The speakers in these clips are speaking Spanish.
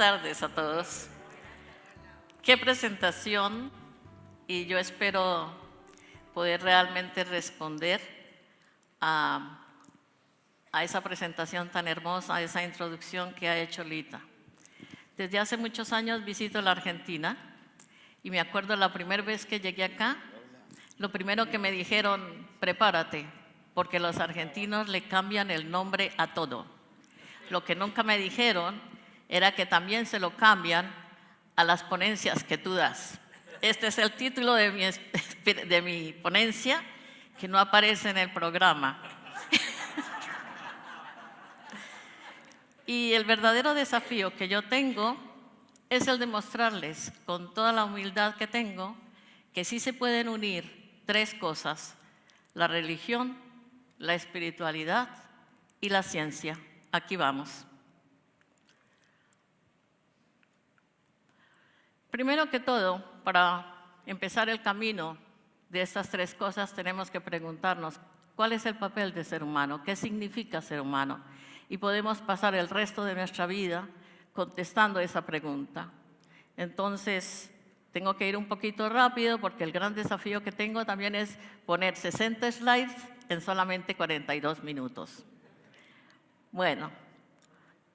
tardes a todos. Qué presentación, y yo espero poder realmente responder a esa presentación tan hermosa, a esa introducción que ha hecho Lita. Desde hace muchos años visito la Argentina y me acuerdo la primera vez que llegué acá, lo primero que me dijeron, prepárate, porque los argentinos le cambian el nombre a todo. Lo que nunca me dijeron era que también se lo cambian a las ponencias que tú das. Este es el título de mi ponencia, que no aparece en el programa. Y el verdadero desafío que yo tengo es el de mostrarles, con toda la humildad que tengo, que sí se pueden unir tres cosas: la religión, la espiritualidad y la ciencia. Aquí vamos. Primero que todo, para empezar el camino de estas tres cosas, tenemos que preguntarnos cuál es el papel de ser humano, qué significa ser humano. Y podemos pasar el resto de nuestra vida contestando esa pregunta. Entonces, tengo que ir un poquito rápido porque el gran desafío que tengo también es poner 60 slides en solamente 42 minutos. Bueno,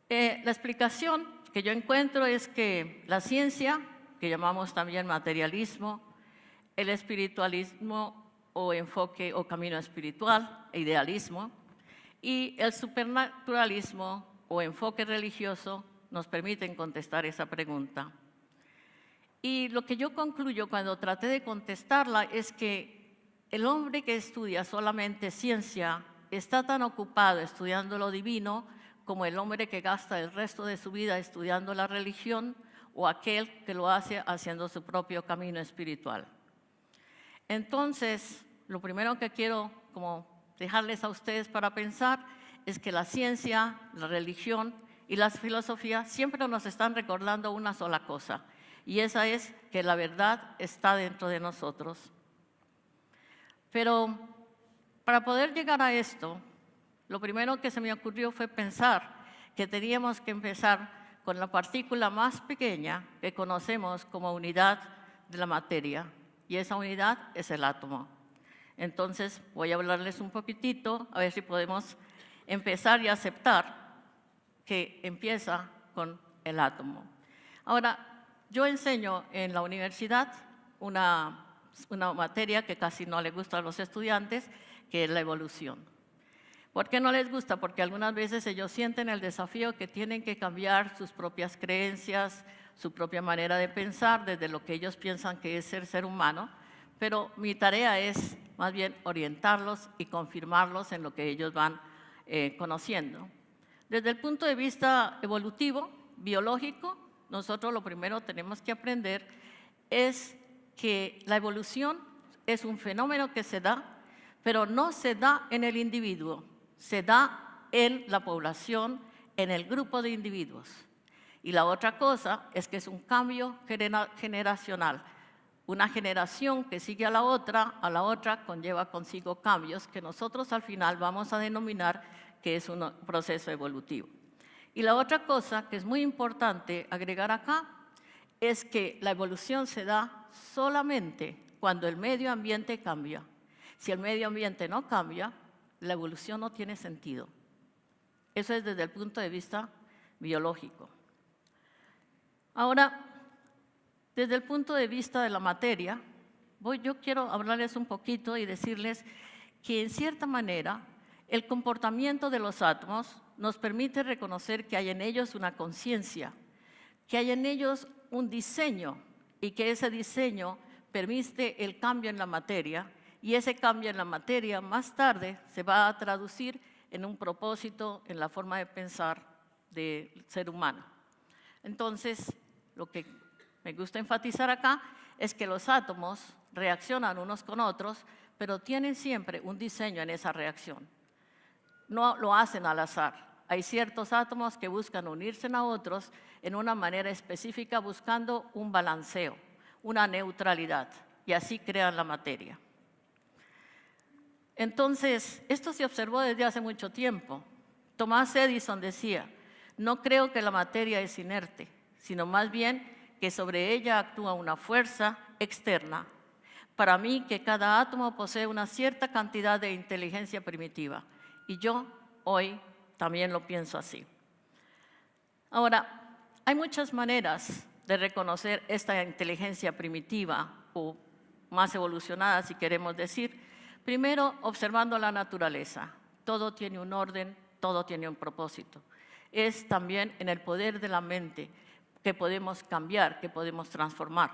la explicación que yo encuentro es que la ciencia, que llamamos también materialismo, el espiritualismo o enfoque o camino espiritual, idealismo, y el supernaturalismo o enfoque religioso nos permiten contestar esa pregunta. Y lo que yo concluyo cuando traté de contestarla es que el hombre que estudia solamente ciencia está tan ocupado estudiando lo divino como el hombre que gasta el resto de su vida estudiando la religión o aquel que lo hace haciendo su propio camino espiritual. Entonces, lo primero que quiero dejarles a ustedes para pensar es que la ciencia, la religión y la filosofía siempre nos están recordando una sola cosa, y esa es que la verdad está dentro de nosotros. Pero para poder llegar a esto, lo primero que se me ocurrió fue pensar que teníamos que empezar con la partícula más pequeña que conocemos como unidad de la materia, y esa unidad es el átomo. Entonces voy a hablarles un poquitito, a ver si podemos empezar y aceptar que empieza con el átomo. Ahora, yo enseño en la universidad una materia que casi no le gusta a los estudiantes, que es la evolución. ¿Por qué no les gusta? Porque algunas veces ellos sienten el desafío que tienen que cambiar sus propias creencias, su propia manera de pensar, desde lo que ellos piensan que es ser humano, pero mi tarea es más bien orientarlos y confirmarlos en lo que ellos van conociendo. Desde el punto de vista evolutivo, biológico, nosotros lo primero que tenemos que aprender es que la evolución es un fenómeno que se da, pero no se da en el individuo, se da en la población, en el grupo de individuos. Y la otra cosa es que es un cambio generacional. Una generación que sigue a la otra conlleva consigo cambios que nosotros al final vamos a denominar que es un proceso evolutivo. Y la otra cosa que es muy importante agregar acá es que la evolución se da solamente cuando el medio ambiente cambia. Si el medio ambiente no cambia, la evolución no tiene sentido. Eso es desde el punto de vista biológico. Ahora, desde el punto de vista de la materia, yo quiero hablarles un poquito y decirles que en cierta manera el comportamiento de los átomos nos permite reconocer que hay en ellos una conciencia, que hay en ellos un diseño y que ese diseño permite el cambio en la materia, y ese cambio en la materia más tarde se va a traducir en un propósito, en la forma de pensar del ser humano. Entonces, lo que me gusta enfatizar acá es que los átomos reaccionan unos con otros, pero tienen siempre un diseño en esa reacción. No lo hacen al azar. Hay ciertos átomos que buscan unirse a otros en una manera específica, buscando un balanceo, una neutralidad, y así crean la materia. Entonces, esto se observó desde hace mucho tiempo. Thomas Edison decía: no creo que la materia es inerte, sino más bien que sobre ella actúa una fuerza externa. Para mí, que cada átomo posee una cierta cantidad de inteligencia primitiva, y yo hoy también lo pienso así. Ahora, hay muchas maneras de reconocer esta inteligencia primitiva o más evolucionada, si queremos decir. Primero, observando la naturaleza. Todo tiene un orden, todo tiene un propósito. Es también en el poder de la mente que podemos cambiar, que podemos transformar.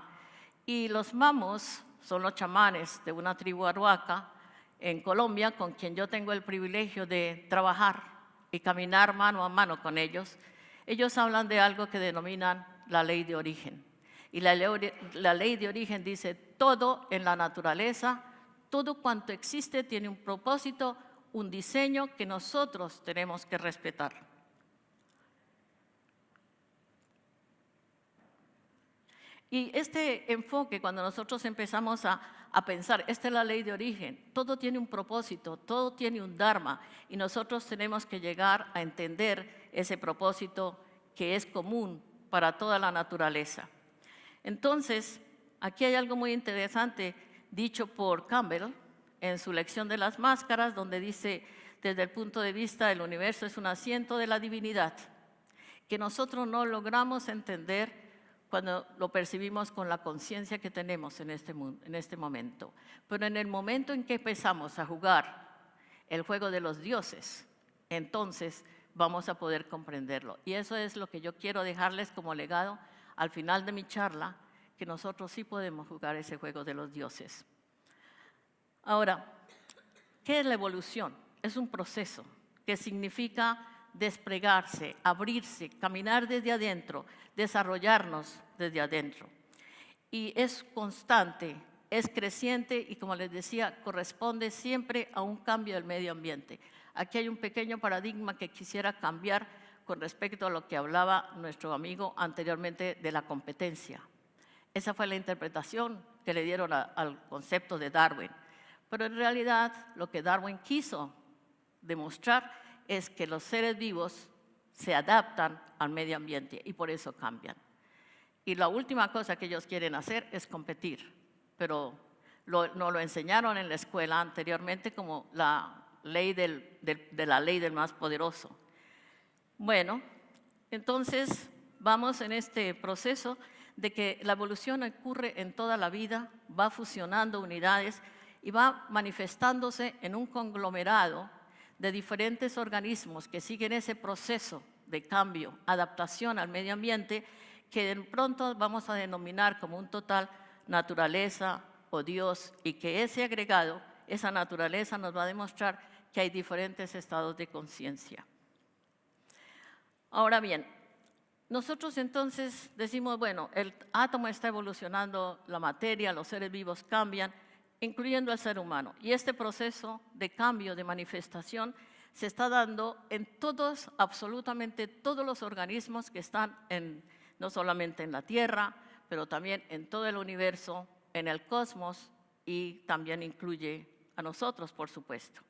Y los mamos son los chamanes de una tribu arhuaca en Colombia, con quien yo tengo el privilegio de trabajar y caminar mano a mano con ellos. Ellos hablan de algo que denominan la ley de origen. Y la ley de origen dice: todo en la naturaleza, todo cuanto existe tiene un propósito, un diseño que nosotros tenemos que respetar. Y este enfoque, cuando nosotros empezamos a pensar, esta es la ley de origen, todo tiene un propósito, todo tiene un dharma, y nosotros tenemos que llegar a entender ese propósito que es común para toda la naturaleza. Entonces, aquí hay algo muy interesante dicho por Campbell en su lección de las máscaras, donde dice: desde el punto de vista del universo es un asiento de la divinidad, que nosotros no logramos entender cuando lo percibimos con la conciencia que tenemos en este momento. Pero en el momento en que empezamos a jugar el juego de los dioses, entonces vamos a poder comprenderlo. Y eso es lo que yo quiero dejarles como legado al final de mi charla, que nosotros sí podemos jugar ese juego de los dioses. Ahora, ¿qué es la evolución? Es un proceso que significa desplegarse, abrirse, caminar desde adentro, desarrollarnos desde adentro. Y es constante, es creciente y, como les decía, corresponde siempre a un cambio del medio ambiente. Aquí hay un pequeño paradigma que quisiera cambiar con respecto a lo que hablaba nuestro amigo anteriormente de la competencia. Esa fue la interpretación que le dieron al concepto de Darwin. Pero en realidad lo que Darwin quiso demostrar es que los seres vivos se adaptan al medio ambiente y por eso cambian. Y la última cosa que ellos quieren hacer es competir, pero nos lo enseñaron en la escuela anteriormente como la ley de la ley del más poderoso. Bueno, entonces vamos en este proceso de que la evolución ocurre en toda la vida, va fusionando unidades y va manifestándose en un conglomerado de diferentes organismos que siguen ese proceso de cambio, adaptación al medio ambiente, que de pronto vamos a denominar como un total naturaleza o Dios, y que ese agregado, esa naturaleza, nos va a demostrar que hay diferentes estados de conciencia. Ahora bien, nosotros entonces decimos, bueno, el átomo está evolucionando, la materia, los seres vivos cambian, incluyendo al ser humano. Y este proceso de cambio, de manifestación, se está dando en todos, absolutamente todos los organismos que están no solamente en la Tierra, pero también en todo el universo, en el cosmos, y también incluye a nosotros, por supuesto.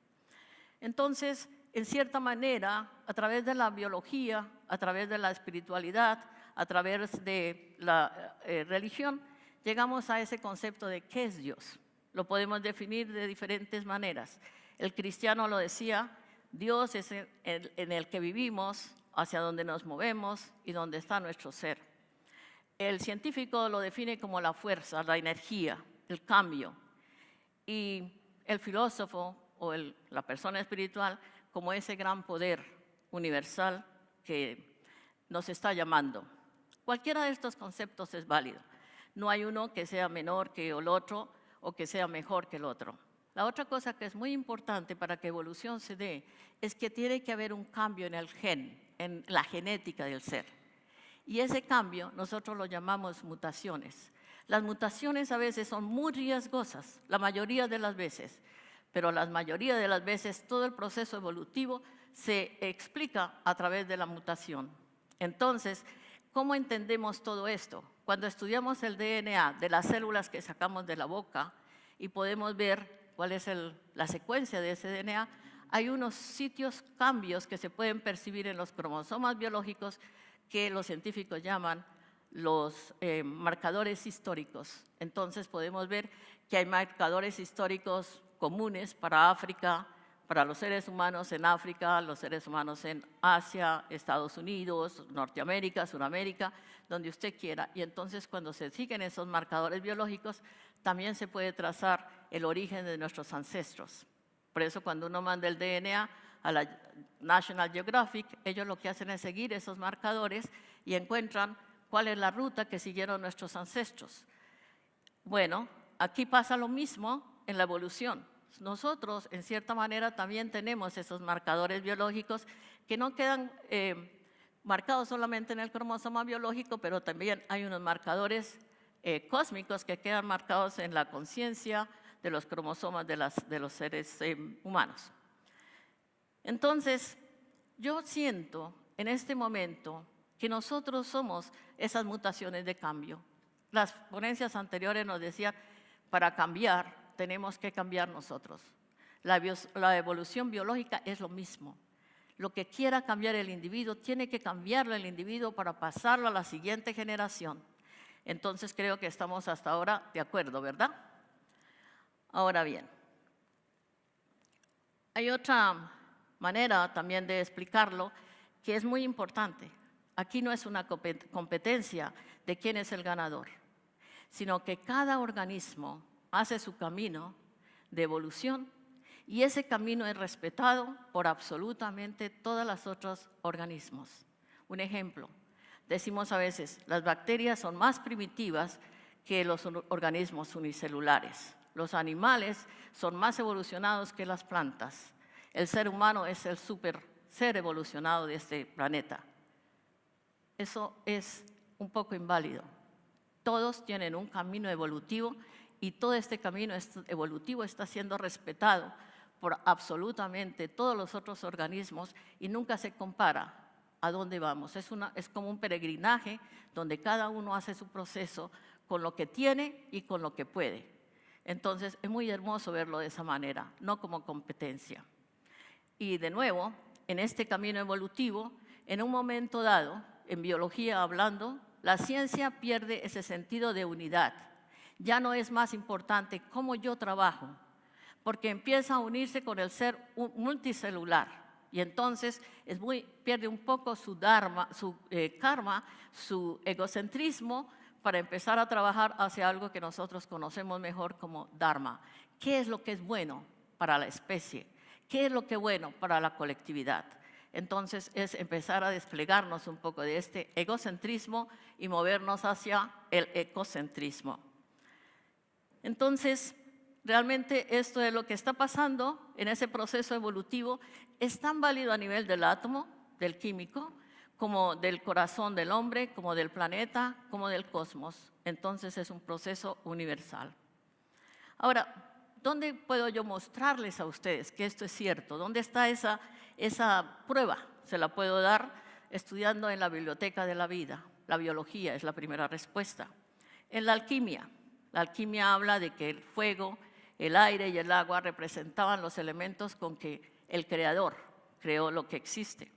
Entonces, en cierta manera, a través de la biología, a través de la espiritualidad, a través de la religión, llegamos a ese concepto de ¿qué es Dios? Lo podemos definir de diferentes maneras. El cristiano lo decía: Dios es en el que vivimos, hacia donde nos movemos y donde está nuestro ser. El científico lo define como la fuerza, la energía, el cambio. Y el filósofo o la persona espiritual como ese gran poder universal que nos está llamando. Cualquiera de estos conceptos es válido. No hay uno que sea menor que el otro o que sea mejor que el otro. La otra cosa que es muy importante para que evolución se dé es que tiene que haber un cambio en el gen, en la genética del ser. Y ese cambio nosotros lo llamamos mutaciones. Las mutaciones a veces son muy riesgosas, la mayoría de las veces, pero la mayoría de las veces todo el proceso evolutivo se explica a través de la mutación. Entonces, ¿cómo entendemos todo esto? Cuando estudiamos el DNA de las células que sacamos de la boca y podemos ver cuál es la secuencia de ese DNA, hay unos cambios que se pueden percibir en los cromosomas biológicos que los científicos llaman los marcadores históricos. Entonces podemos ver que hay marcadores históricos comunes para África, para los seres humanos en África, los seres humanos en Asia, Estados Unidos, Norteamérica, Sudamérica, donde usted quiera. Y entonces cuando se siguen esos marcadores biológicos, también se puede trazar el origen de nuestros ancestros. Por eso cuando uno manda el DNA a la National Geographic, ellos lo que hacen es seguir esos marcadores y encuentran cuál es la ruta que siguieron nuestros ancestros. Bueno, aquí pasa lo mismo en la evolución. Nosotros, en cierta manera, también tenemos esos marcadores biológicos que no quedan marcados solamente en el cromosoma biológico, pero también hay unos marcadores cósmicos que quedan marcados en la conciencia de los cromosomas de los seres humanos. Entonces, yo siento en este momento que nosotros somos esas mutaciones de cambio. Las ponencias anteriores nos decían, para cambiar tenemos que cambiar nosotros. La evolución biológica es lo mismo. Lo que quiera cambiar el individuo, tiene que cambiarlo el individuo para pasarlo a la siguiente generación. Entonces creo que estamos hasta ahora de acuerdo, ¿verdad? Ahora bien, hay otra manera también de explicarlo que es muy importante. Aquí no es una competencia de quién es el ganador, sino que cada organismo hace su camino de evolución y ese camino es respetado por absolutamente todos los otros organismos. Un ejemplo, decimos a veces, las bacterias son más primitivas que los organismos unicelulares. Los animales son más evolucionados que las plantas. El ser humano es el super ser evolucionado de este planeta. Eso es un poco inválido. Todos tienen un camino evolutivo y todo este camino evolutivo está siendo respetado por absolutamente todos los otros organismos y nunca se compara a dónde vamos. Es como un peregrinaje donde cada uno hace su proceso con lo que tiene y con lo que puede. Entonces es muy hermoso verlo de esa manera, no como competencia. Y de nuevo, en este camino evolutivo, en un momento dado, en biología hablando, la ciencia pierde ese sentido de unidad. Ya no es más importante cómo yo trabajo, porque empieza a unirse con el ser multicelular. Y entonces pierde un poco su dharma, su karma, su egocentrismo, para empezar a trabajar hacia algo que nosotros conocemos mejor como dharma. ¿Qué es lo que es bueno para la especie? ¿Qué es lo que es bueno para la colectividad? Entonces es empezar a desplegarnos un poco de este egocentrismo y movernos hacia el ecocentrismo. Entonces, realmente esto es lo que está pasando en ese proceso evolutivo. Es tan válido a nivel del átomo, del químico, como del corazón del hombre, como del planeta, como del cosmos. Entonces es un proceso universal. Ahora, ¿dónde puedo yo mostrarles a ustedes que esto es cierto? ¿Dónde está esa prueba? Se la puedo dar estudiando en la biblioteca de la vida. La biología es la primera respuesta. En la alquimia habla de que el fuego, el aire y el agua representaban los elementos con que el creador creó lo que existe.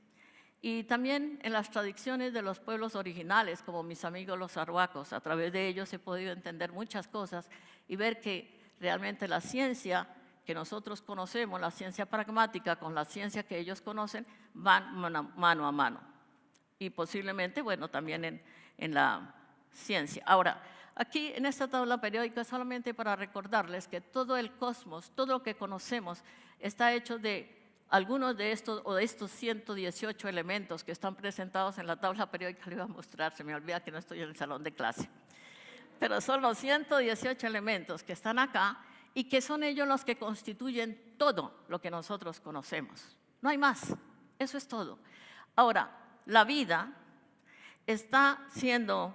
Y también en las tradiciones de los pueblos originales, como mis amigos los arhuacos, a través de ellos he podido entender muchas cosas y ver que realmente la ciencia que nosotros conocemos, la ciencia pragmática con la ciencia que ellos conocen, van mano a mano. Y posiblemente, bueno, también en la ciencia. Ahora, aquí en esta tabla periódica solamente para recordarles que todo el cosmos, todo lo que conocemos, está hecho de algunos de estos 118 elementos que están presentados en la tabla periódica. Le voy a mostrar, se me olvida que no estoy en el salón de clase. Pero son los 118 elementos que están acá y que son ellos los que constituyen todo lo que nosotros conocemos. No hay más, eso es todo. Ahora, la vida está siendo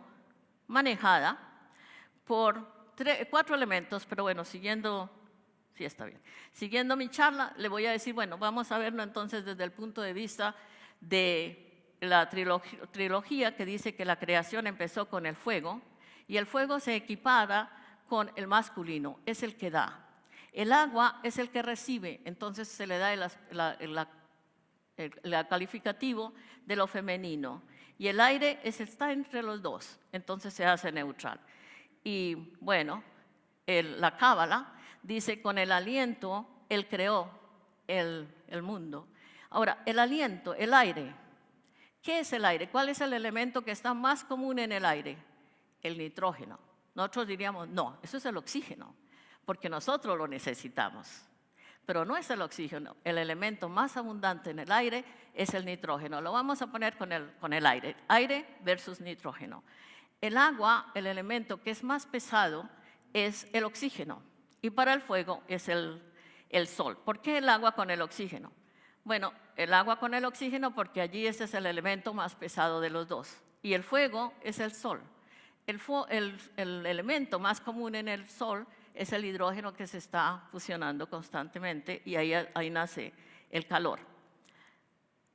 manejada por 4 elementos, pero bueno, siguiendo mi charla, le voy a decir, bueno, vamos a verlo entonces desde el punto de vista de la trilogía que dice que la creación empezó con el fuego, y el fuego se equipara con el masculino, es el que da. El agua es el que recibe, entonces se le da el calificativo de lo femenino. y el aire está entre los dos, entonces se hace neutral. Y bueno, la Cábala dice, con el aliento Él creó el mundo. Ahora, el aliento, el aire, ¿qué es el aire? ¿Cuál es el elemento que está más común en el aire? El nitrógeno. Nosotros diríamos, no, eso es el oxígeno, porque nosotros lo necesitamos. Pero no es el oxígeno, el elemento más abundante en el aire es el nitrógeno. Lo vamos a poner con el aire versus nitrógeno. El agua, el elemento que es más pesado, es el oxígeno. Y para el fuego es el sol. ¿Por qué el agua con el oxígeno? Bueno, el agua con el oxígeno porque allí ese es el elemento más pesado de los dos. Y el fuego es el sol. El elemento más común en el sol es el hidrógeno que se está fusionando constantemente y ahí nace el calor.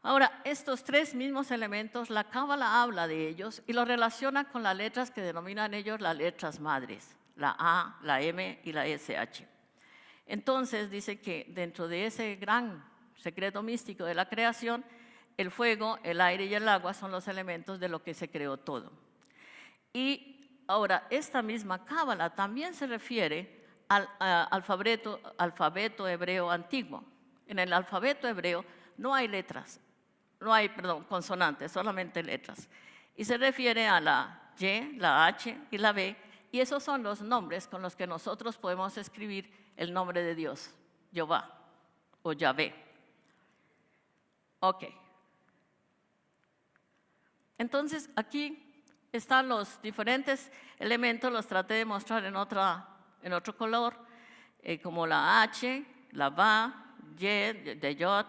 Ahora, estos tres mismos elementos, la Cábala habla de ellos y los relaciona con las letras que denominan ellos las letras madres, la A, la M y la SH. Entonces dice que dentro de ese gran secreto místico de la creación, el fuego, el aire y el agua son los elementos de lo que se creó todo. Y ahora, esta misma Cábala también se refiere al alfabeto hebreo antiguo. En el alfabeto hebreo no hay letras, consonantes, solamente letras. Y se refiere a la Y, la H y la B, y esos son los nombres con los que nosotros podemos escribir el nombre de Dios, Jehová o Yahvé. Ok. Entonces, aquí están los diferentes elementos, los traté de mostrar en otro color, como la H, la Va, Y, de Yod,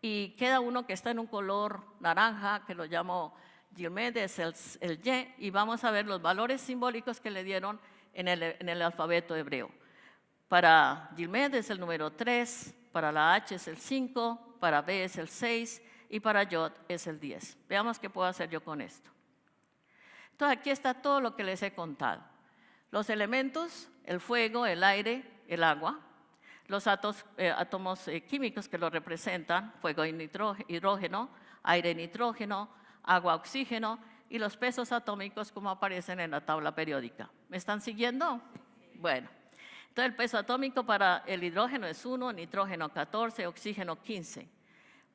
y queda uno que está en un color naranja, que lo llamo Gilmed, es el Y, y vamos a ver los valores simbólicos que le dieron en el alfabeto hebreo. Para Gilmed es el número 3, para la H es el 5, para B es el 6 y para Yod es el 10. Veamos qué puedo hacer yo con esto. Entonces aquí está todo lo que les he contado. Los elementos, el fuego, el aire, el agua, los átomos químicos que lo representan, fuego y hidrógeno, aire nitrógeno, agua oxígeno y los pesos atómicos como aparecen en la tabla periódica. ¿Me están siguiendo? Bueno, entonces el peso atómico para el hidrógeno es 1, nitrógeno 14, oxígeno 15.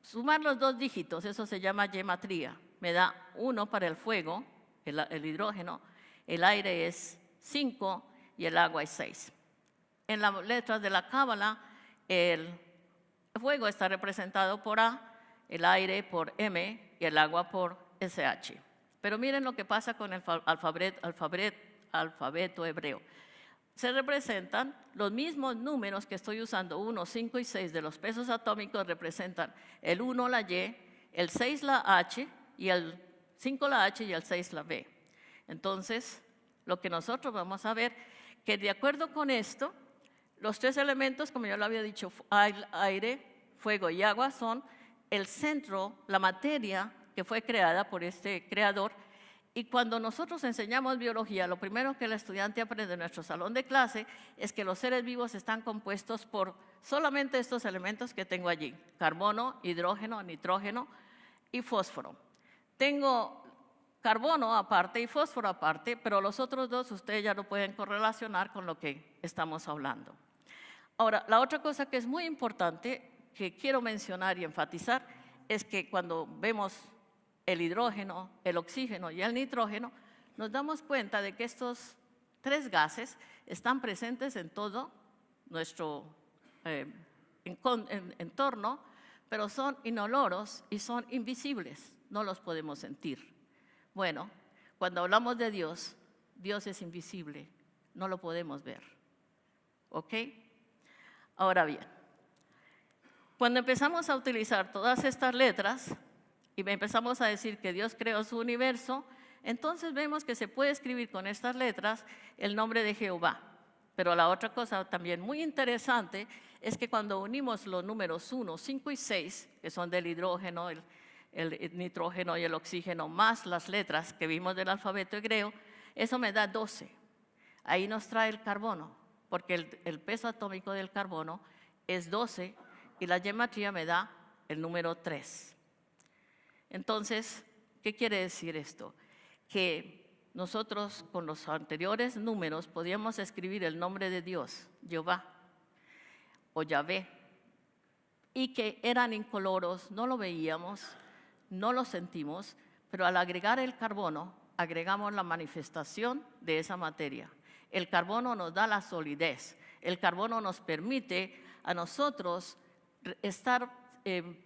Sumar los dos dígitos, eso se llama gematría, me da 1 para el fuego, el hidrógeno, el aire es 5 y el agua es 6. En las letras de la Cábala, el fuego está representado por A, el aire por M y el agua por SH. Pero miren lo que pasa con el alfabeto hebreo. Se representan los mismos números que estoy usando, 1, 5 y 6 de los pesos atómicos representan el 1 la Y, el 6 la H y el 5 la H y el 6 la B. Entonces, lo que nosotros vamos a ver, que de acuerdo con esto, los tres elementos, como yo lo había dicho, aire, fuego y agua, son el centro, la materia que fue creada por este creador. Y cuando nosotros enseñamos biología, lo primero que el estudiante aprende en nuestro salón de clase es que los seres vivos están compuestos por solamente estos elementos que tengo allí: carbono, hidrógeno, nitrógeno y fósforo. Tengo carbono aparte y fósforo aparte, pero los otros dos ustedes ya lo pueden correlacionar con lo que estamos hablando. Ahora, la otra cosa que es muy importante que quiero mencionar y enfatizar es que cuando vemos el hidrógeno, el oxígeno y el nitrógeno, nos damos cuenta de que estos tres gases están presentes en todo nuestro entorno, pero son inoloros y son invisibles, no los podemos sentir. Bueno, cuando hablamos de Dios, Dios es invisible, no lo podemos ver. ¿Ok? Ahora bien, cuando empezamos a utilizar todas estas letras y empezamos a decir que Dios creó su universo, entonces vemos que se puede escribir con estas letras el nombre de Jehová. Pero la otra cosa también muy interesante es que cuando unimos los números 1, 5 y 6, que son del hidrógeno, el nitrógeno y el oxígeno, más las letras que vimos del alfabeto hebreo, eso me da 12. Ahí nos trae el carbono, porque el peso atómico del carbono es 12 y la gematría me da el número 3. Entonces, ¿Qué quiere decir esto? Que nosotros con los anteriores números podíamos escribir el nombre de Dios, Jehová o Yahvé, y que eran incoloros, no lo veíamos, no lo sentimos, pero al agregar el carbono, agregamos la manifestación de esa materia. El carbono nos da la solidez, el carbono nos permite a nosotros estar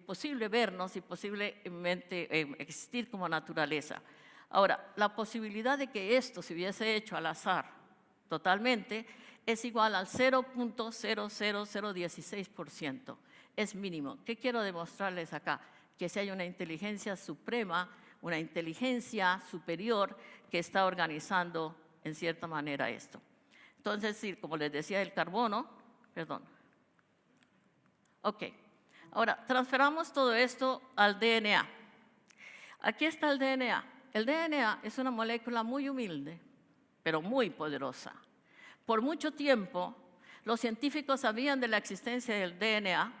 posible vernos y posiblemente existir como naturaleza. Ahora, la posibilidad de que esto se hubiese hecho al azar totalmente es igual al 0.00016%. Es mínimo. ¿Qué quiero demostrarles acá? Que si hay una inteligencia suprema, una inteligencia superior que está organizando en cierta manera esto. Entonces, sí, como les decía, el carbono, perdón. Ok. Ahora, transferamos todo esto al DNA. Aquí está el DNA. El DNA es una molécula muy humilde, pero muy poderosa. Por mucho tiempo, los científicos sabían de la existencia del DNA,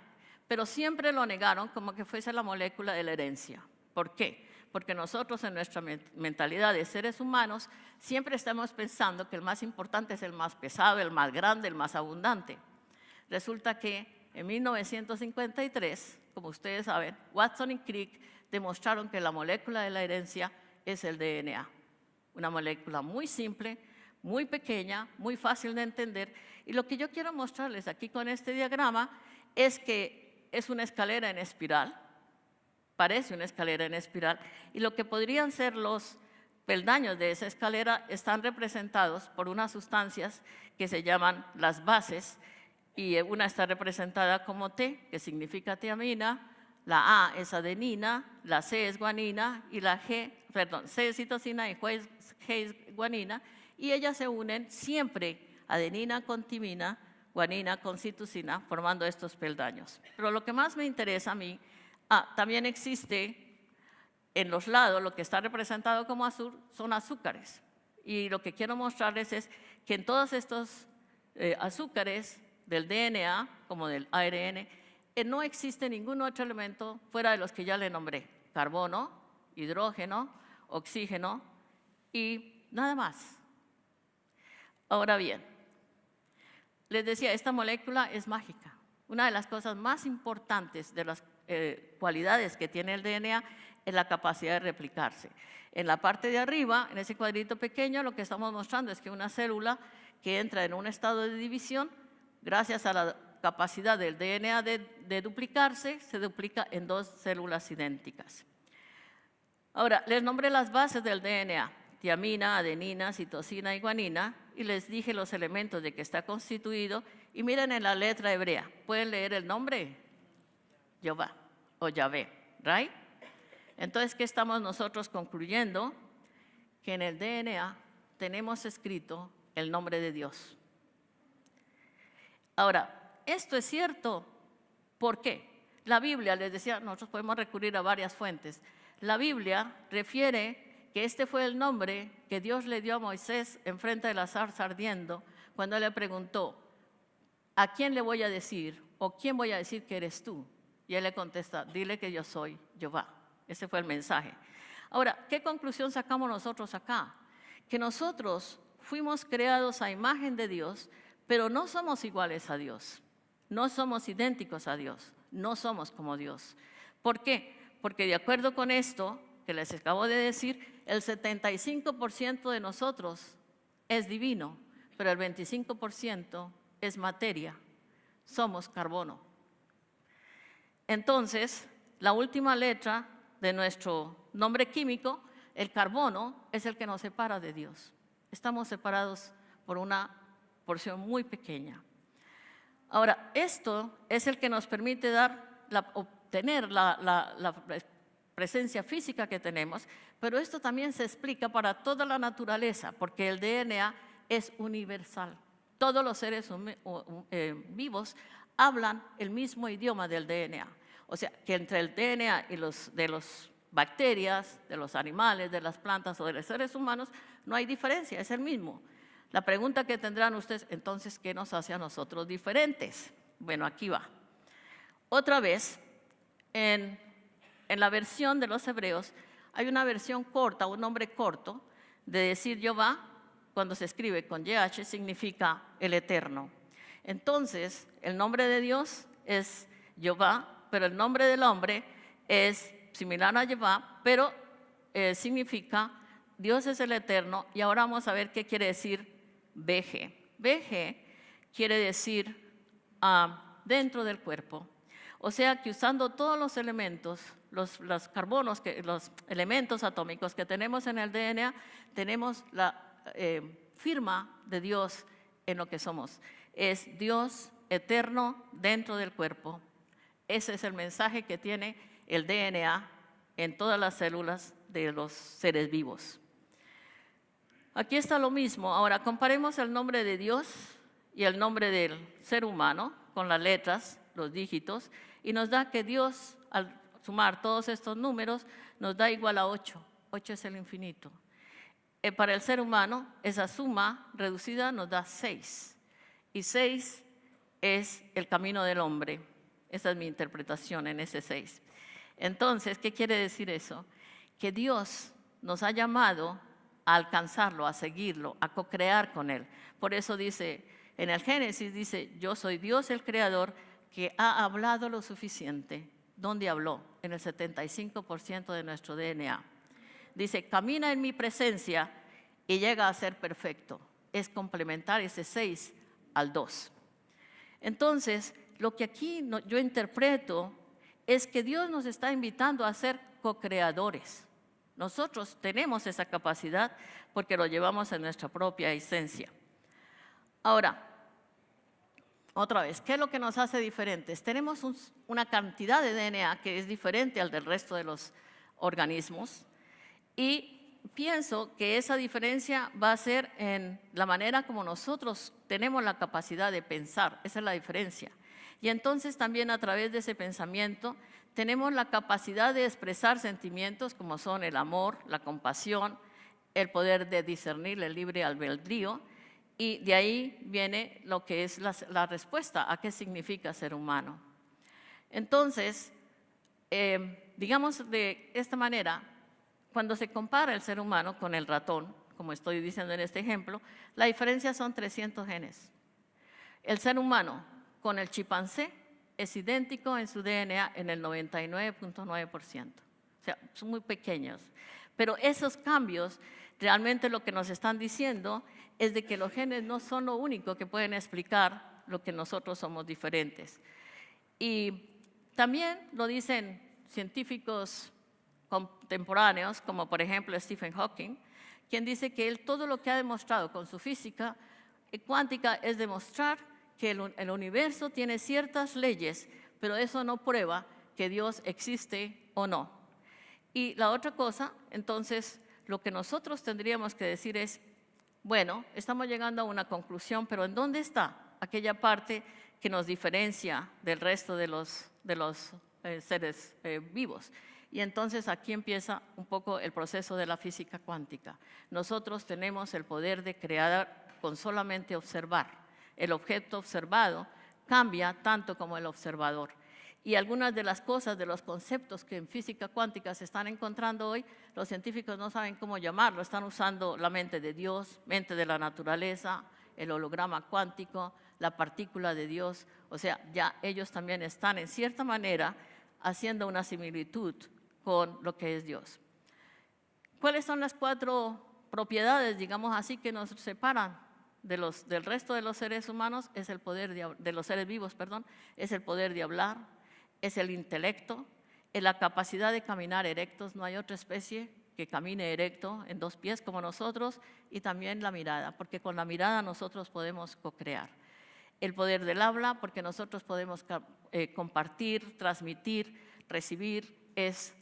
pero siempre lo negaron como que fuese la molécula de la herencia. ¿Por qué? Porque nosotros en nuestra mentalidad de seres humanos siempre estamos pensando que el más importante es el más pesado, el más grande, el más abundante. Resulta que en 1953, como ustedes saben, Watson y Crick demostraron que la molécula de la herencia es el DNA. Una molécula muy simple, muy pequeña, muy fácil de entender. Y lo que yo quiero mostrarles aquí con este diagrama es que es una escalera en espiral, parece una escalera en espiral, y lo que podrían ser los peldaños de esa escalera están representados por unas sustancias que se llaman las bases, y una está representada como T, que significa tiamina, la A es adenina, la C es guanina, y la C es citosina y G es guanina, y ellas se unen siempre, adenina con timina, guanina con citosina, formando estos peldaños. Pero lo que más me interesa a mí, también existe en los lados, lo que está representado como azul, son azúcares. Y lo que quiero mostrarles es que en todos estos azúcares del DNA, como del ARN, no existe ningún otro elemento fuera de los que ya le nombré. Carbono, hidrógeno, oxígeno y nada más. Ahora bien, les decía, esta molécula es mágica. Una de las cosas más importantes de las cualidades que tiene el DNA es la capacidad de replicarse. En la parte de arriba, en ese cuadrito pequeño, lo que estamos mostrando es que una célula que entra en un estado de división, gracias a la capacidad del DNA de duplicarse, se duplica en dos células idénticas. Ahora, les nombré las bases del DNA, tiamina, adenina, citosina y guanina, y les dije los elementos de que está constituido, y miren en la letra hebrea, ¿pueden leer el nombre? Jehová o Yahvé, ¿right? Entonces, ¿qué estamos nosotros concluyendo? Que en el DNA tenemos escrito el nombre de Dios. Ahora, esto es cierto, ¿por qué? La Biblia, les decía, nosotros podemos recurrir a varias fuentes. La Biblia refiere que este fue el nombre que Dios le dio a Moisés enfrente de la zarza ardiendo, cuando él le preguntó, ¿a quién le voy a decir o quién voy a decir que eres tú? Y él le contesta, dile que yo soy Jehová. Ese fue el mensaje. Ahora, ¿qué conclusión sacamos nosotros acá? Que nosotros fuimos creados a imagen de Dios, pero no somos iguales a Dios, no somos idénticos a Dios, no somos como Dios. ¿Por qué? Porque de acuerdo con esto que les acabo de decir, el 75% de nosotros es divino, pero el 25% es materia, somos carbono. Entonces, la última letra de nuestro nombre químico, el carbono, es el que nos separa de Dios. Estamos separados por una porción muy pequeña. Ahora, esto es el que nos permite obtener la presencia física que tenemos, pero esto también se explica para toda la naturaleza, porque el DNA es universal. Todos los seres vivos hablan el mismo idioma del DNA. O sea, que entre el DNA y de las bacterias, de los animales, de las plantas o de los seres humanos, no hay diferencia, es el mismo. La pregunta que tendrán ustedes, entonces, ¿qué nos hace a nosotros diferentes? Bueno, aquí va. Otra vez, en la versión de los hebreos, hay una versión corta, un nombre corto, de decir Jehová, cuando se escribe con YH, significa el Eterno. Entonces, el nombre de Dios es Jehová, pero el nombre del hombre es similar a Jehová, pero significa Dios es el Eterno. Y ahora vamos a ver qué quiere decir BG. BG quiere decir dentro del cuerpo. O sea que usando todos los elementos, los carbonos, los elementos atómicos que tenemos en el DNA, tenemos la firma de Dios en lo que somos. Es Dios eterno dentro del cuerpo. Ese es el mensaje que tiene el DNA en todas las células de los seres vivos. Aquí está lo mismo. Ahora comparemos el nombre de Dios y el nombre del ser humano con las letras, los dígitos, y nos da que Dios, al sumar todos estos números, nos da igual a 8. 8 es el infinito. Para el ser humano, esa suma reducida nos da 6. Y 6 es el camino del hombre. Esa es mi interpretación en ese 6. Entonces, ¿qué quiere decir eso? Que Dios nos ha llamado a alcanzarlo, a seguirlo, a co-crear con Él. Por eso dice, en el Génesis dice, yo soy Dios el Creador que ha hablado lo suficiente. ¿Dónde habló? En el 75% de nuestro DNA. Dice, camina en mi presencia y llega a ser perfecto. Es complementar ese 6 al 2. Entonces, lo que aquí yo interpreto es que Dios nos está invitando a ser co-creadores. Nosotros tenemos esa capacidad porque lo llevamos en nuestra propia esencia. Ahora, otra vez, ¿qué es lo que nos hace diferentes? Tenemos una cantidad de DNA que es diferente al del resto de los organismos y pienso que esa diferencia va a ser en la manera como nosotros tenemos la capacidad de pensar. Esa es la diferencia. Y entonces también a través de ese pensamiento tenemos la capacidad de expresar sentimientos como son el amor, la compasión, el poder de discernir el libre albedrío, y de ahí viene lo que es la respuesta a qué significa ser humano. Entonces, digamos de esta manera, cuando se compara el ser humano con el ratón, como estoy diciendo en este ejemplo, la diferencia son 300 genes. El ser humano con el chimpancé es idéntico en su DNA en el 99.9%. O sea, son muy pequeños. Pero esos cambios realmente lo que nos están diciendo es de que los genes no son lo único que pueden explicar lo que nosotros somos diferentes. Y también lo dicen científicos contemporáneos, como por ejemplo Stephen Hawking, quien dice que él todo lo que ha demostrado con su física cuántica es demostrar que el universo tiene ciertas leyes, pero eso no prueba que Dios existe o no. Y la otra cosa, entonces, lo que nosotros tendríamos que decir es, bueno, estamos llegando a una conclusión, pero ¿en dónde está aquella parte que nos diferencia del resto de los seres vivos? Y entonces aquí empieza un poco el proceso de la física cuántica. Nosotros tenemos el poder de crear con solamente observar. El objeto observado cambia tanto como el observador. Y algunas de las cosas, de los conceptos que en física cuántica se están encontrando hoy, los científicos no saben cómo llamarlo. Están usando la mente de Dios, mente de la naturaleza, el holograma cuántico, la partícula de Dios. O sea, ya ellos también están en cierta manera haciendo una similitud con lo que es Dios. ¿Cuáles son las 4 propiedades, digamos así, que nos separan del resto de los seres humanos? Es el poder de los seres vivos, perdón, es el poder de hablar, es el intelecto, es la capacidad de caminar erectos. No hay otra especie que camine erecto en 2 pies como nosotros, y también la mirada, porque con la mirada nosotros podemos co-crear. El poder del habla, porque nosotros podemos compartir, transmitir, recibir, es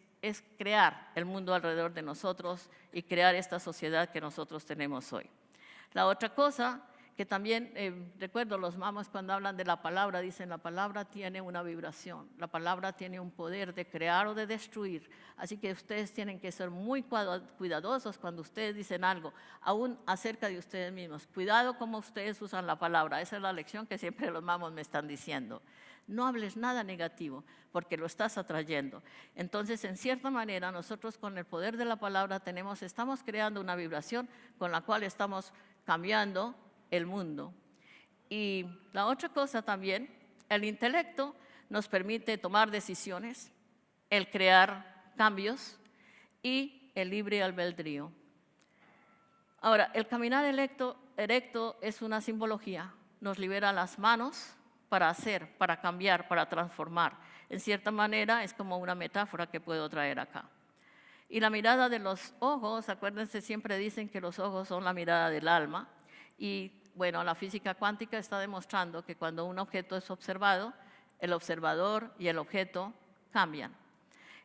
crear el mundo alrededor de nosotros y crear esta sociedad que nosotros tenemos hoy. La otra cosa que también, recuerdo los mamás cuando hablan de la palabra, dicen la palabra tiene una vibración, la palabra tiene un poder de crear o de destruir, así que ustedes tienen que ser muy cuidadosos cuando ustedes dicen algo, aún acerca de ustedes mismos. Cuidado cómo ustedes usan la palabra, esa es la lección que siempre los mamás me están diciendo. No hables nada negativo, porque lo estás atrayendo. Entonces, en cierta manera, nosotros con el poder de la palabra estamos creando una vibración con la cual estamos cambiando el mundo. Y la otra cosa también, el intelecto nos permite tomar decisiones, el crear cambios y el libre albedrío. Ahora, el caminar erecto es una simbología, nos libera las manos para hacer, para cambiar, para transformar. En cierta manera es como una metáfora que puedo traer acá. Y la mirada de los ojos, acuérdense, siempre dicen que los ojos son la mirada del alma. Y bueno, la física cuántica está demostrando que cuando un objeto es observado, el observador y el objeto cambian.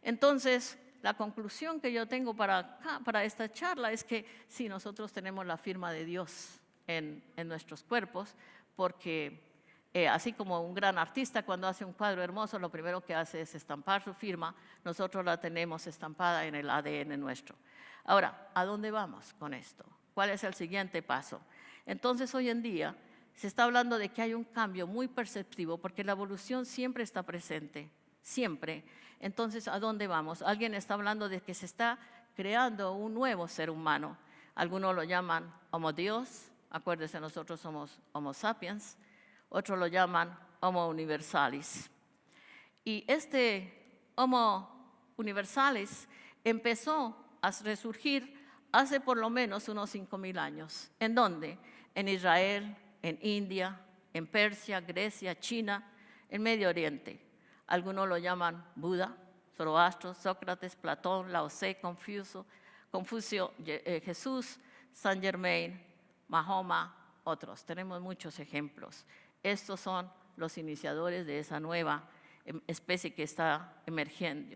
Entonces, la conclusión que yo tengo para esta charla es que sí, nosotros tenemos la firma de Dios en nuestros cuerpos, porque así como un gran artista cuando hace un cuadro hermoso, lo primero que hace es estampar su firma, nosotros la tenemos estampada en el ADN nuestro. Ahora, ¿a dónde vamos con esto? ¿Cuál es el siguiente paso? Entonces, hoy en día se está hablando de que hay un cambio muy perceptivo, porque la evolución siempre está presente, siempre. Entonces, ¿a dónde vamos? Alguien está hablando de que se está creando un nuevo ser humano. Algunos lo llaman Homo Dios, acuérdense, nosotros somos Homo sapiens. Otros lo llaman Homo universalis. Y este Homo universalis empezó a resurgir hace por lo menos unos 5.000 años. ¿En dónde? En Israel, en India, en Persia, Grecia, China, en Medio Oriente. Algunos lo llaman Buda, Zoroastro, Sócrates, Platón, Lao Tse, Confucio, Jesús, Saint Germain, Mahoma, otros. Tenemos muchos ejemplos. Estos son los iniciadores de esa nueva especie que está emergiendo.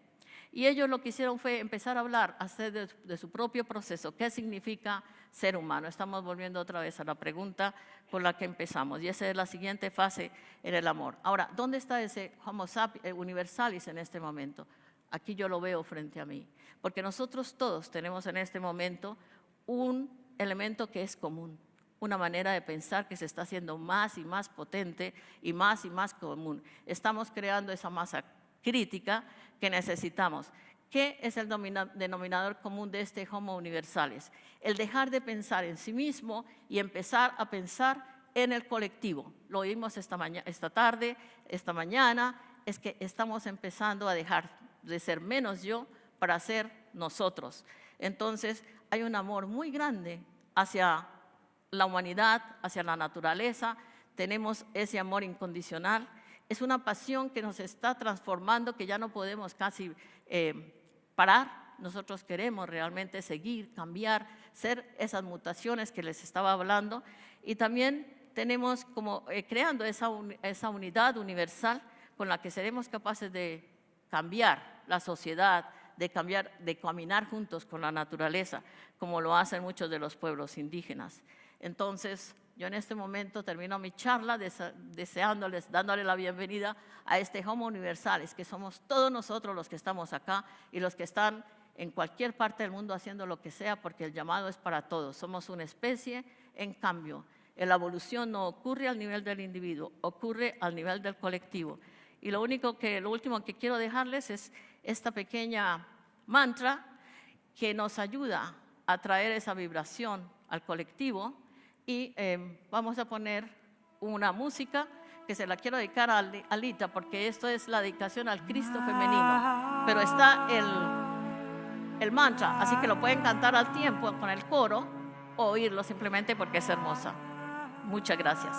Y ellos lo que hicieron fue empezar a hablar de su propio proceso. ¿Qué significa ser humano? Estamos volviendo otra vez a la pregunta con la que empezamos. Y esa es la siguiente fase en el amor. Ahora, ¿dónde está ese Homo sapiens universalis en este momento? Aquí yo lo veo frente a mí. Porque nosotros todos tenemos en este momento un elemento que es común. Una manera de pensar que se está haciendo más y más potente y más común. Estamos creando esa masa crítica que necesitamos. ¿Qué es el denominador común de este Homo universalis? El dejar de pensar en sí mismo y empezar a pensar en el colectivo. Lo oímos esta tarde, esta mañana, es que estamos empezando a dejar de ser menos yo para ser nosotros. Entonces, hay un amor muy grande hacia la humanidad, hacia la naturaleza, tenemos ese amor incondicional. Es una pasión que nos está transformando, que ya no podemos casi parar. Nosotros queremos realmente seguir, cambiar, ser esas mutaciones que les estaba hablando. Y también tenemos como creando esa unidad universal con la que seremos capaces de cambiar la sociedad, de caminar juntos con la naturaleza, como lo hacen muchos de los pueblos indígenas. Entonces, yo en este momento termino mi charla deseándoles, dándole la bienvenida a este Homo universalis, que somos todos nosotros los que estamos acá y los que están en cualquier parte del mundo haciendo lo que sea, porque el llamado es para todos. Somos una especie en cambio. La evolución no ocurre al nivel del individuo, ocurre al nivel del colectivo. Y lo último que quiero dejarles es esta pequeña mantra que nos ayuda a traer esa vibración al colectivo. Y vamos a poner una música que se la quiero dedicar a Alita, porque esto es la dedicación al Cristo femenino. Pero está el mantra, así que lo pueden cantar al tiempo con el coro o oírlo simplemente porque es hermosa. Muchas gracias.